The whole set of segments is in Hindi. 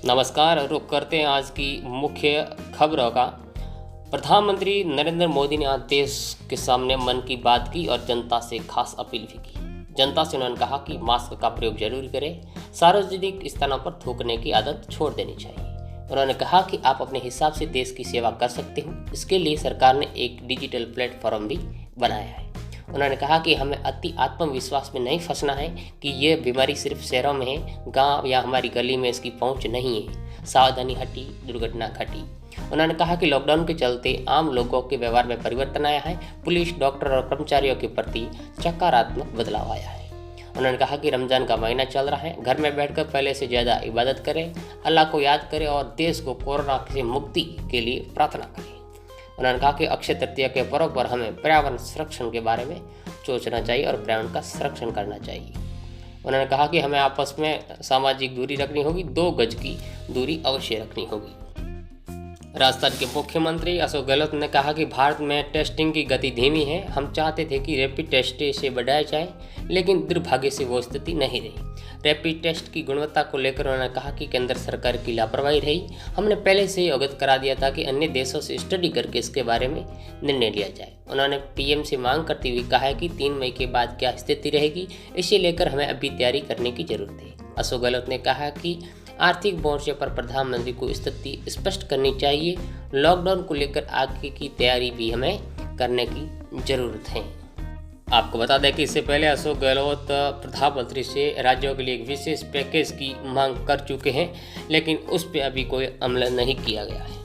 नमस्कार। रुक करते हैं आज की मुख्य खबरों का। प्रधानमंत्री नरेंद्र मोदी ने आज देश के सामने मन की बात की और जनता से खास अपील भी की। जनता से उन्होंने कहा कि मास्क का प्रयोग जरूर करें, सार्वजनिक स्थानों पर थूकने की आदत छोड़ देनी चाहिए। उन्होंने कहा कि आप अपने हिसाब से देश की सेवा कर सकते हो। इसके लिए सरकार ने एक डिजिटल प्लेटफॉर्म भी बनाया है। उन्होंने कहा कि हमें अति आत्मविश्वास में नहीं फंसना है कि ये बीमारी सिर्फ शहरों में है, गांव या हमारी गली में इसकी पहुंच नहीं है। सावधानी हटी, दुर्घटना घटी। उन्होंने कहा कि लॉकडाउन के चलते आम लोगों के व्यवहार में परिवर्तन आया है। पुलिस, डॉक्टर और कर्मचारियों के प्रति सकारात्मक बदलाव आया है। उन्होंने कहा कि रमजान का महीना चल रहा है, घर में बैठकर पहले से ज़्यादा इबादत करें, अल्लाह को याद करें और देश को कोरोना से मुक्ति के लिए प्रार्थना करें। उन्होंने कहा कि अक्षय तृतीया के पर्व पर हमें पर्यावरण संरक्षण के बारे में सोचना चाहिए और पर्यावरण का संरक्षण करना चाहिए। उन्होंने कहा कि हमें आपस में सामाजिक दूरी रखनी होगी, 2 गज की दूरी अवश्य रखनी होगी। राजस्थान के मुख्यमंत्री अशोक गहलोत ने कहा कि भारत में टेस्टिंग की गति धीमी है। हम चाहते थे कि रैपिड टेस्ट से बढ़ाया जाए, लेकिन दुर्भाग्य से वो स्थिति नहीं रही। रैपिड टेस्ट की गुणवत्ता को लेकर उन्होंने कहा कि केंद्र सरकार की लापरवाही रही। हमने पहले से ही अवगत करा दिया था कि अन्य देशों से स्टडी करके इसके बारे में निर्णय लिया जाए। उन्होंने पीएम से मांग करते हुए कहा है कि 3 मई के बाद क्या स्थिति रहेगी, इसे लेकर हमें अभी तैयारी करने की जरूरत है। अशोक गहलोत ने कहा कि आर्थिक मोर्चे पर प्रधानमंत्री को स्थिति स्पष्ट करनी चाहिए। लॉकडाउन को लेकर आगे की तैयारी भी हमें करने की जरूरत है। आपको बता दें कि इससे पहले अशोक गहलोत प्रधानमंत्री से राज्यों के लिए एक विशेष पैकेज की मांग कर चुके हैं, लेकिन उस पर अभी कोई अमल नहीं किया गया है।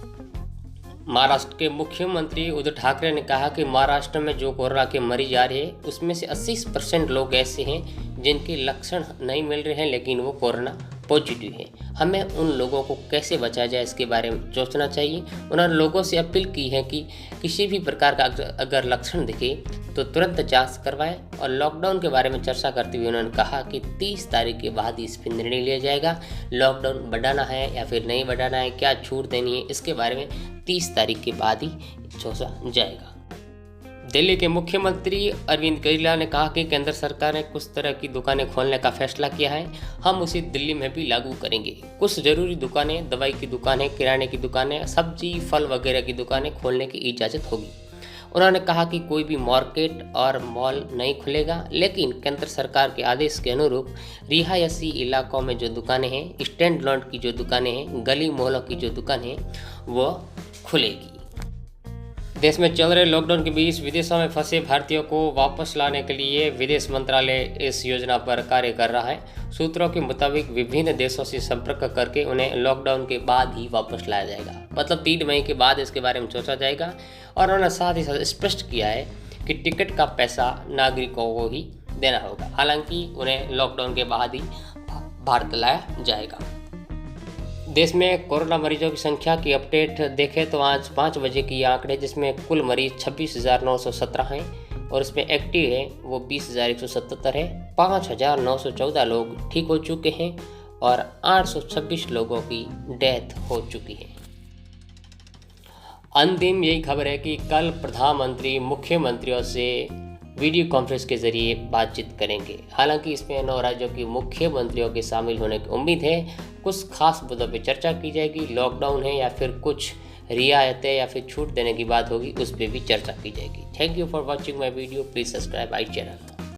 महाराष्ट्र के मुख्यमंत्री उद्धव ठाकरे ने कहा कि महाराष्ट्र में जो कोरोना के मरीज आ रहे हैं उसमें से 80% लोग ऐसे हैं जिनके लक्षण नहीं मिल रहे हैं, लेकिन वो कोरोना पॉजिटिव है। हमें उन लोगों को कैसे बचाया जाए इसके बारे में सोचना चाहिए। उन्होंने लोगों से अपील की है कि किसी भी प्रकार का अगर लक्षण दिखे तो तुरंत जांच करवाएं। और लॉकडाउन के बारे में चर्चा करते हुए उन्होंने कहा कि 30 तारीख के बाद इस पर निर्णय लिया जाएगा। लॉकडाउन बढ़ाना है या फिर नहीं बढ़ाना है, क्या छूट देनी है, इसके बारे में 30 तारीख के बाद ही सोचा जाएगा। दिल्ली के मुख्यमंत्री अरविंद केजरीवाल ने कहा कि केंद्र सरकार ने कुछ तरह की दुकानें खोलने का फैसला किया है, हम उसे दिल्ली में भी लागू करेंगे। कुछ जरूरी दुकानें, दवाई की दुकानें, किराने की दुकानें, सब्जी फल वगैरह की दुकानें खोलने की इजाज़त होगी। उन्होंने कहा कि कोई भी मार्केट और मॉल नहीं खुलेगा, लेकिन केंद्र सरकार के आदेश के अनुरूप रिहायशी इलाकों में जो दुकानें हैं, स्टैंड लोन की जो दुकानें हैं, गली मोहल्लों की जो दुकानें हैं, वो खुलेगी। देश में चल रहे लॉकडाउन के बीच विदेशों में फंसे भारतीयों को वापस लाने के लिए विदेश मंत्रालय इस योजना पर कार्य कर रहा है। सूत्रों के मुताबिक विभिन्न देशों से संपर्क करके उन्हें लॉकडाउन के बाद ही वापस लाया जाएगा, मतलब 3 मई के बाद इसके बारे में सोचा जाएगा। और उन्होंने साथ ही साथ स्पष्ट किया है कि टिकट का पैसा नागरिकों को ही देना होगा, हालांकि उन्हें लॉकडाउन के बाद ही भारत लाया जाएगा। देश में कोरोना मरीजों की संख्या की अपडेट देखें तो आज 5 बजे की आंकड़े, जिसमें कुल मरीज 26,917 हैं और इसमें एक्टिव है वो 20,177 है। 5,914 लोग ठीक हो चुके हैं और 826 लोगों की डेथ हो चुकी है। अंतिम यही खबर है कि कल प्रधानमंत्री मुख्यमंत्रियों से वीडियो कॉन्फ्रेंस के जरिए बातचीत करेंगे। हालांकि इसमें 9 राज्यों के मुख्यमंत्रियों के शामिल होने की उम्मीद है। कुछ खास मुद्दों पर चर्चा की जाएगी, लॉकडाउन है या फिर कुछ रियायतें या फिर छूट देने की बात होगी, उस पर भी चर्चा की जाएगी। Thank you for watching my video. Please subscribe my channel.